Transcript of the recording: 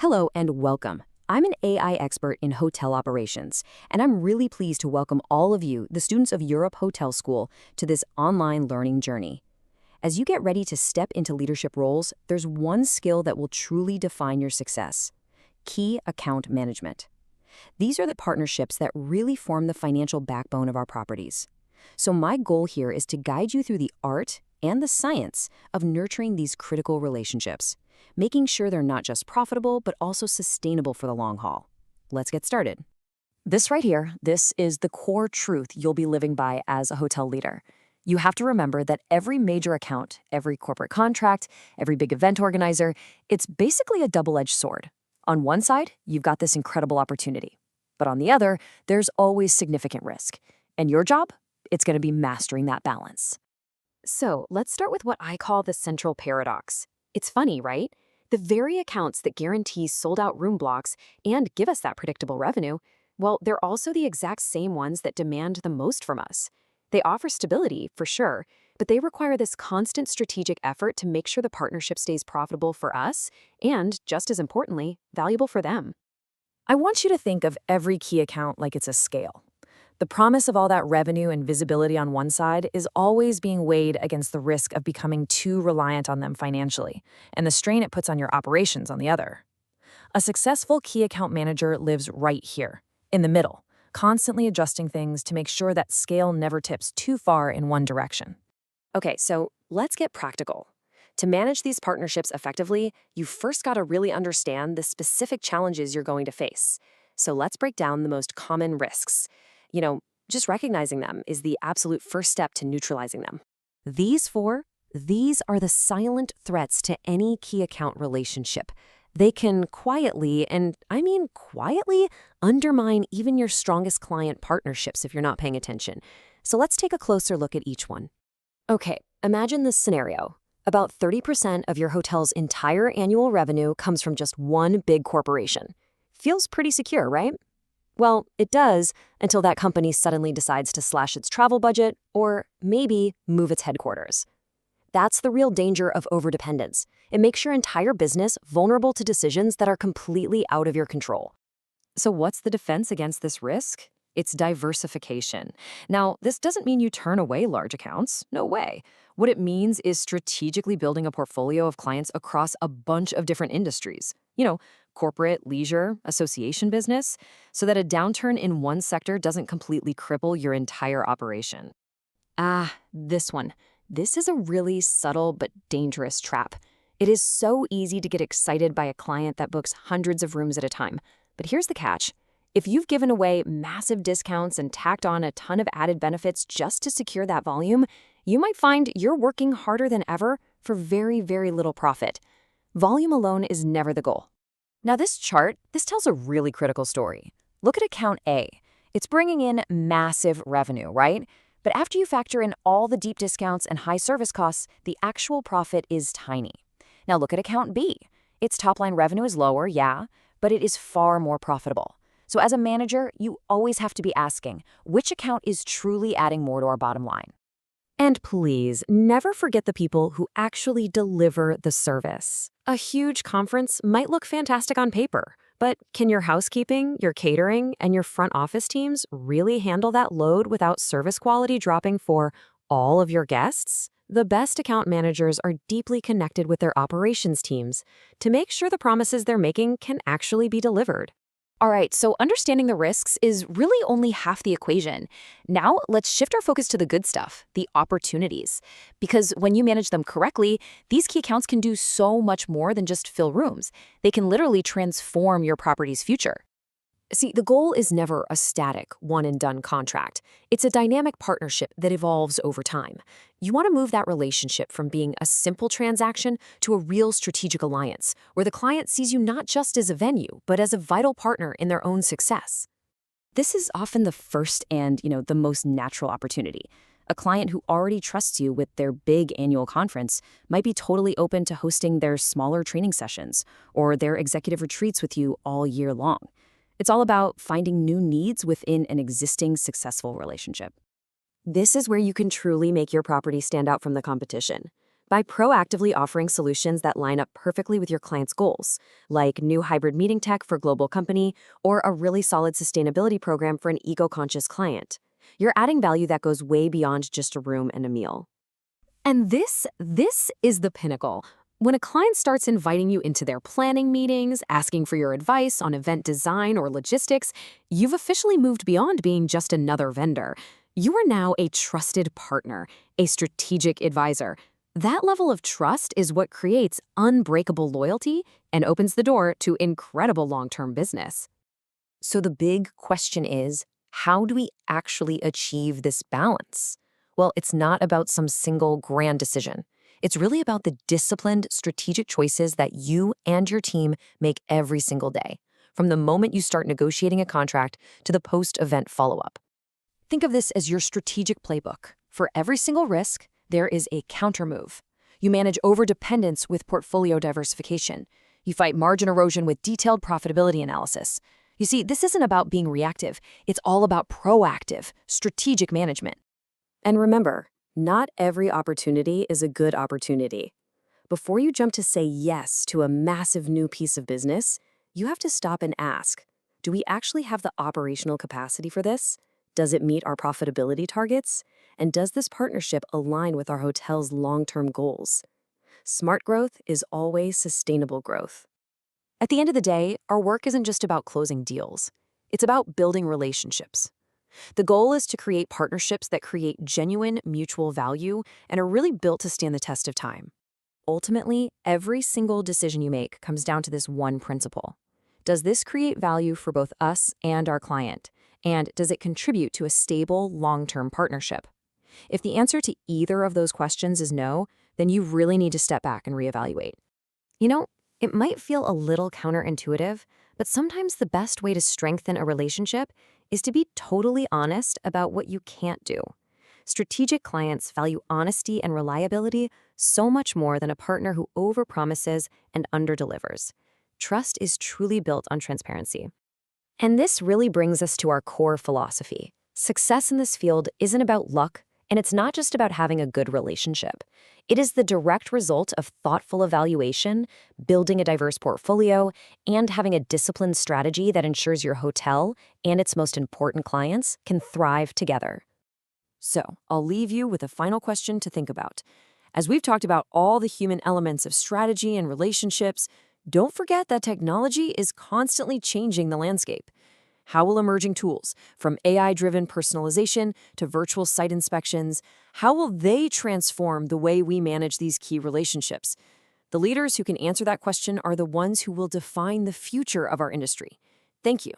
Hello and welcome. I'm an AI expert in hotel operations, and I'm really pleased to welcome all of you, the students of Europe Hotel School, to this online learning journey. As you get ready to step into leadership roles, there's one skill that will truly define your success: key account management. These are the partnerships that really form the financial backbone of our properties. So my goal here is to guide you through the art and the science of nurturing these critical relationships, making sure they're not just profitable, but also sustainable for the long haul. Let's get started. This right here, this is the core truth you'll be living by as a hotel leader. You have to remember that every major account, every corporate contract, every big event organizer, it's basically a double-edged sword. On one side, you've got this incredible opportunity. But on the other, there's always significant risk. And your job? It's going to be mastering that balance. So let's start with what I call the central paradox. It's funny, right? The very accounts that guarantee sold-out room blocks and give us that predictable revenue, well, they're also the exact same ones that demand the most from us. They offer stability, for sure, but they require this constant strategic effort to make sure the partnership stays profitable for us and, just as importantly, valuable for them. I want you to think of every key account like it's a scale. The promise of all that revenue and visibility on one side is always being weighed against the risk of becoming too reliant on them financially, and the strain it puts on your operations on the other. A successful key account manager lives right here, in the middle, constantly adjusting things to make sure that scale never tips too far in one direction. Okay, so let's get practical. To manage these partnerships effectively, you've first got to really understand the specific challenges you're going to face. So let's break down the most common risks. Just recognizing them is the absolute first step to neutralizing them. These are the silent threats to any key account relationship. They can quietly, and I mean quietly, undermine even your strongest client partnerships if you're not paying attention. So let's take a closer look at each one. Okay, imagine this scenario. About 30% of your hotel's entire annual revenue comes from just one big corporation. Feels pretty secure, right? Well, it does until that company suddenly decides to slash its travel budget or maybe move its headquarters. That's the real danger of overdependence. It makes your entire business vulnerable to decisions that are completely out of your control. So what's the defense against this risk? It's diversification. Now, this doesn't mean you turn away large accounts. No way. What it means is strategically building a portfolio of clients across a bunch of different industries. Corporate, leisure, association business, so that a downturn in one sector doesn't completely cripple your entire operation. This one. This is a really subtle but dangerous trap. It is so easy to get excited by a client that books hundreds of rooms at a time. But here's the catch. If you've given away massive discounts and tacked on a ton of added benefits just to secure that volume, you might find you're working harder than ever for very, very little profit. Volume alone is never the goal. Now this chart, this tells a really critical story. Look at account A. It's bringing in massive revenue, right? But after you factor in all the deep discounts and high service costs, the actual profit is tiny. Now look at account B. Its top-line revenue is lower, yeah, but it is far more profitable. So as a manager, you always have to be asking, which account is truly adding more to our bottom line? And please, never forget the people who actually deliver the service. A huge conference might look fantastic on paper, but can your housekeeping, your catering, and your front office teams really handle that load without service quality dropping for all of your guests? The best account managers are deeply connected with their operations teams to make sure the promises they're making can actually be delivered. All right, so understanding the risks is really only half the equation. Now, let's shift our focus to the good stuff, the opportunities. Because when you manage them correctly, these key accounts can do so much more than just fill rooms. They can literally transform your property's future. See, the goal is never a static, one-and-done contract. It's a dynamic partnership that evolves over time. You want to move that relationship from being a simple transaction to a real strategic alliance, where the client sees you not just as a venue, but as a vital partner in their own success. This is often the first and, the most natural opportunity. A client who already trusts you with their big annual conference might be totally open to hosting their smaller training sessions or their executive retreats with you all year long. It's all about finding new needs within an existing successful relationship. This is where you can truly make your property stand out from the competition. By proactively offering solutions that line up perfectly with your client's goals, like new hybrid meeting tech for a global company or a really solid sustainability program for an eco-conscious client. You're adding value that goes way beyond just a room and a meal. And this is the pinnacle. When a client starts inviting you into their planning meetings, asking for your advice on event design or logistics, you've officially moved beyond being just another vendor. You are now a trusted partner, a strategic advisor. That level of trust is what creates unbreakable loyalty and opens the door to incredible long-term business. So the big question is, how do we actually achieve this balance? Well, it's not about some single grand decision. It's really about the disciplined, strategic choices that you and your team make every single day, from the moment you start negotiating a contract to the post-event follow-up. Think of this as your strategic playbook. For every single risk, there is a countermove. You manage overdependence with portfolio diversification. You fight margin erosion with detailed profitability analysis. You see, this isn't about being reactive. It's all about proactive, strategic management. And remember, not every opportunity is a good opportunity. Before you jump to say yes to a massive new piece of business, you have to stop and ask, do we actually have the operational capacity for this? Does it meet our profitability targets? And does this partnership align with our hotel's long-term goals? Smart growth is always sustainable growth. At the end of the day, our work isn't just about closing deals. It's about building relationships. The goal is to create partnerships that create genuine mutual value and are really built to stand the test of time. Ultimately, every single decision you make comes down to this one principle. Does this create value for both us and our client? And does it contribute to a stable, long-term partnership? If the answer to either of those questions is no, then you really need to step back and reevaluate. You know, it might feel a little counterintuitive, but sometimes the best way to strengthen a relationship is to be totally honest about what you can't do. Strategic clients value honesty and reliability so much more than a partner who overpromises and underdelivers. Trust is truly built on transparency. And this really brings us to our core philosophy. Success in this field isn't about luck, and it's not just about having a good relationship. It is the direct result of thoughtful evaluation, building a diverse portfolio, and having a disciplined strategy that ensures your hotel and its most important clients can thrive together. So, I'll leave you with a final question to think about. As we've talked about all the human elements of strategy and relationships, don't forget that technology is constantly changing the landscape. How will emerging tools, from AI-driven personalization to virtual site inspections, how will they transform the way we manage these key relationships? The leaders who can answer that question are the ones who will define the future of our industry. Thank you.